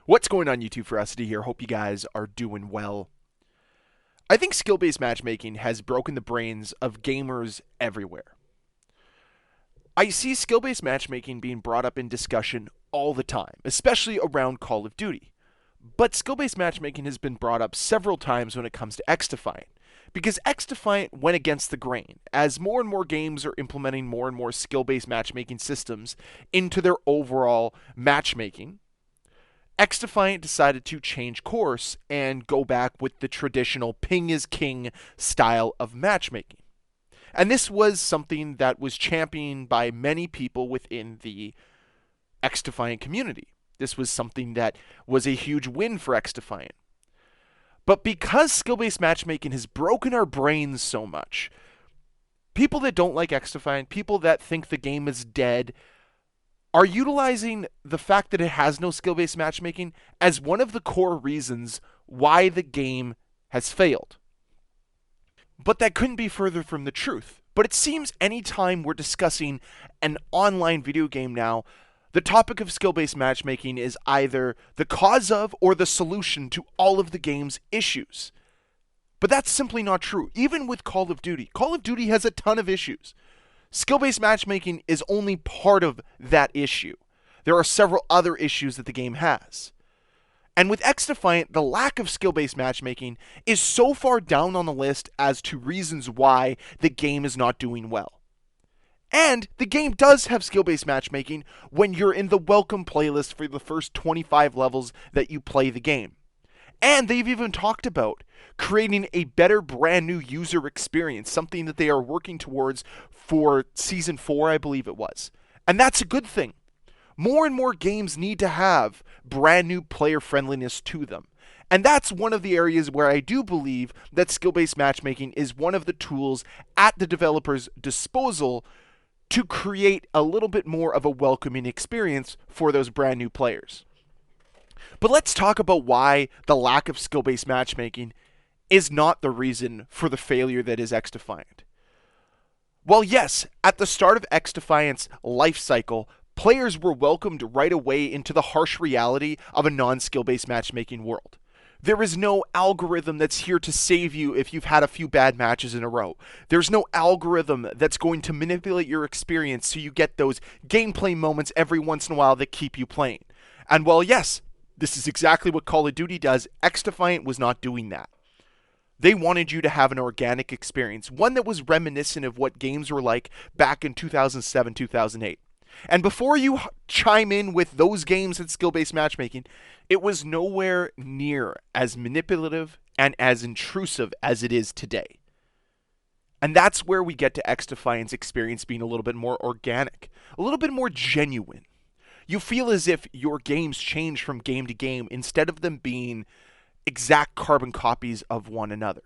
What's going on YouTube? Ferocity here. Hope you guys are doing well. I think skill-based matchmaking has broken the brains of gamers everywhere. I see skill-based matchmaking being brought up in discussion all the time, especially around Call of Duty. But skill-based matchmaking has been brought up several times when it comes to XDefiant, because XDefiant went against the grain, as more and more games are implementing more and more skill-based matchmaking systems into their overall matchmaking. XDefiant decided to change course and go back with the traditional ping is king style of matchmaking. And this was something that was championed by many people within the XDefiant community. This was something that was a huge win for XDefiant. But because skill-based matchmaking has broken our brains so much, people that don't like XDefiant, people that think the game is dead, are utilizing the fact that it has no skill-based matchmaking as one of the core reasons why the game has failed. But that couldn't be further from the truth. But it seems anytime we're discussing an online video game now, the topic of skill-based matchmaking is either the cause of or the solution to all of the game's issues. But that's simply not true. Even with Call of Duty has a ton of issues. Skill-based matchmaking is only part of that issue. There are several other issues that the game has. And with XDefiant, the lack of skill-based matchmaking is so far down on the list as to reasons why the game is not doing well. And the game does have skill-based matchmaking when you're in the welcome playlist for the first 25 levels that you play the game. And they've even talked about creating a better brand new user experience, something that they are working towards for Season 4, I believe it was. And that's a good thing. More and more games need to have brand new player friendliness to them. And that's one of the areas where I do believe that skill-based matchmaking is one of the tools at the developer's disposal to create a little bit more of a welcoming experience for those brand new players. But let's talk about why the lack of skill-based matchmaking is not the reason for the failure that is XDefiant. Well, yes, at the start of XDefiant's life cycle, players were welcomed right away into the harsh reality of a non-skill-based matchmaking world. There is no algorithm that's here to save you if you've had a few bad matches in a row. There's no algorithm that's going to manipulate your experience so you get those gameplay moments every once in a while that keep you playing. And while yes, this is exactly what Call of Duty does, XDefiant was not doing that. They wanted you to have an organic experience, one that was reminiscent of what games were like back in 2007, 2008. And before you chime in with those games and skill-based matchmaking, it was nowhere near as manipulative and as intrusive as it is today. And that's where we get to XDefiant's experience being a little bit more organic, a little bit more genuine. You feel as if your games change from game to game instead of them being exact carbon copies of one another.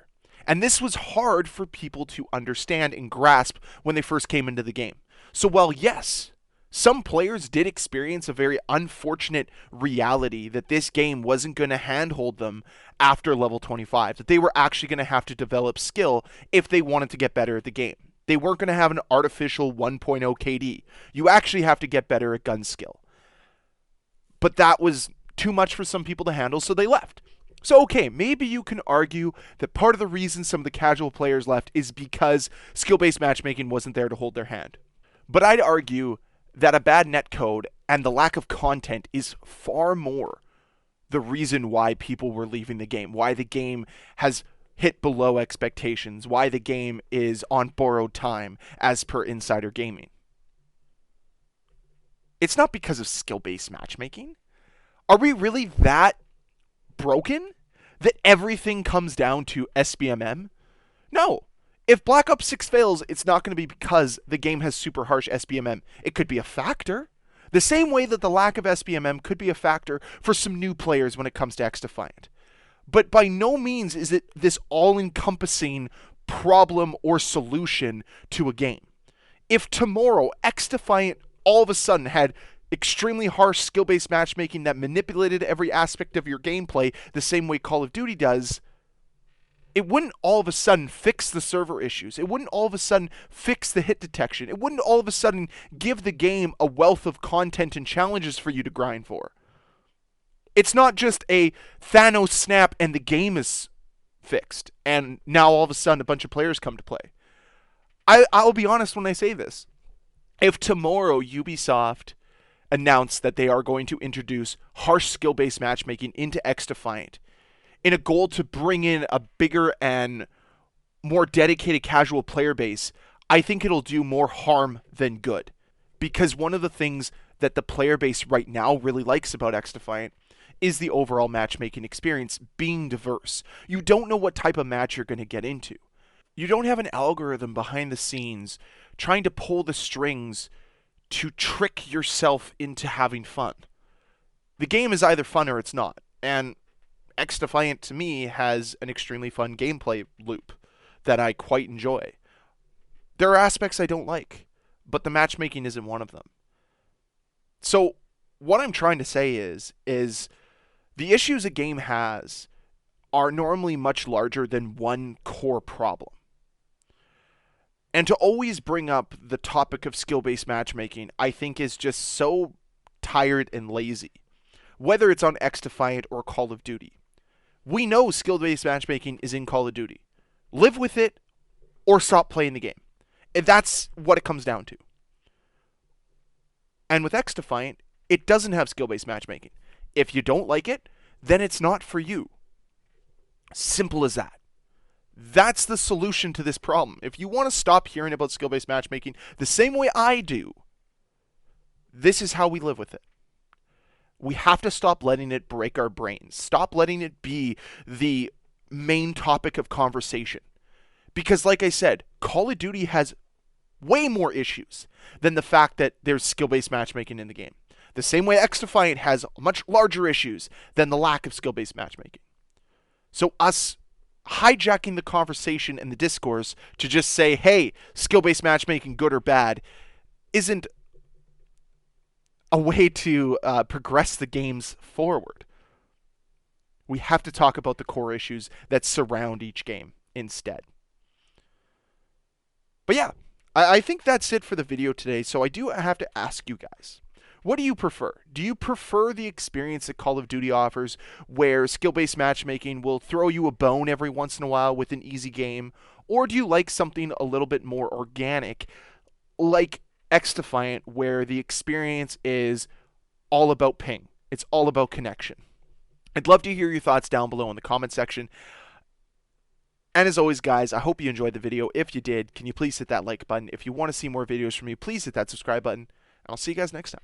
And this was hard for people to understand and grasp when they first came into the game. So while yes, some players did experience a very unfortunate reality that this game wasn't going to handhold them after level 25, that they were actually going to have to develop skill if they wanted to get better at the game. They weren't going to have an artificial 1.0 KD. You actually have to get better at gun skill. But that was too much for some people to handle, so they left. So okay, maybe you can argue that part of the reason some of the casual players left is because skill-based matchmaking wasn't there to hold their hand. But I'd argue that a bad netcode and the lack of content is far more the reason why people were leaving the game, why the game has hit below expectations, why the game is on borrowed time as per Insider Gaming. It's not because of skill-based matchmaking. Are we really that broken that everything comes down to SBMM? No. If Black Ops 6 fails, it's not going to be because the game has super harsh SBMM. It could be a factor. The same way that the lack of SBMM could be a factor for some new players when it comes to XDefiant. But by no means is it this all-encompassing problem or solution to a game. If tomorrow XDefiant all of a sudden had extremely harsh skill-based matchmaking that manipulated every aspect of your gameplay the same way Call of Duty does, it wouldn't all of a sudden fix the server issues. It wouldn't all of a sudden fix the hit detection. It wouldn't all of a sudden give the game a wealth of content and challenges for you to grind for. It's not just a Thanos snap and the game is fixed, and now all of a sudden a bunch of players come to play. I'll be honest when I say this. If tomorrow Ubisoft announced that they are going to introduce harsh skill-based matchmaking into XDefiant in a goal to bring in a bigger and more dedicated casual player base, I think it'll do more harm than good. Because one of the things that the player base right now really likes about XDefiant is the overall matchmaking experience being diverse. You don't know what type of match you're going to get into. You don't have an algorithm behind the scenes trying to pull the strings to trick yourself into having fun. The game is either fun or it's not. And XDefiant to me has an extremely fun gameplay loop that I quite enjoy. There are aspects I don't like, but the matchmaking isn't one of them. So what I'm trying to say is the issues a game has are normally much larger than one core problem. And to always bring up the topic of skill-based matchmaking, I think is just so tired and lazy. Whether it's on XDefiant or Call of Duty. We know skill-based matchmaking is in Call of Duty. Live with it or stop playing the game. And that's what it comes down to. And with XDefiant, it doesn't have skill-based matchmaking. If you don't like it, then it's not for you. Simple as that. That's the solution to this problem. If you want to stop hearing about skill-based matchmaking the same way I do, this is how we live with it. We have to stop letting it break our brains. Stop letting it be the main topic of conversation. Because like I said, Call of Duty has way more issues than the fact that there's skill-based matchmaking in the game. The same way XDefiant has much larger issues than the lack of skill-based matchmaking. So us hijacking the conversation and the discourse to just say, hey, skill-based matchmaking, good or bad, isn't a way to progress the games forward. We have to talk about the core issues that surround each game instead. But yeah, I think that's it for the video today. So I do have to ask you guys, what do you prefer? Do you prefer the experience that Call of Duty offers, where skill-based matchmaking will throw you a bone every once in a while with an easy game? Or do you like something a little bit more organic, like XDefiant, where the experience is all about ping? It's all about connection. I'd love to hear your thoughts down below in the comment section. And as always, guys, I hope you enjoyed the video. If you did, can you please hit that like button? If you want to see more videos from me, please hit that subscribe button. And I'll see you guys next time.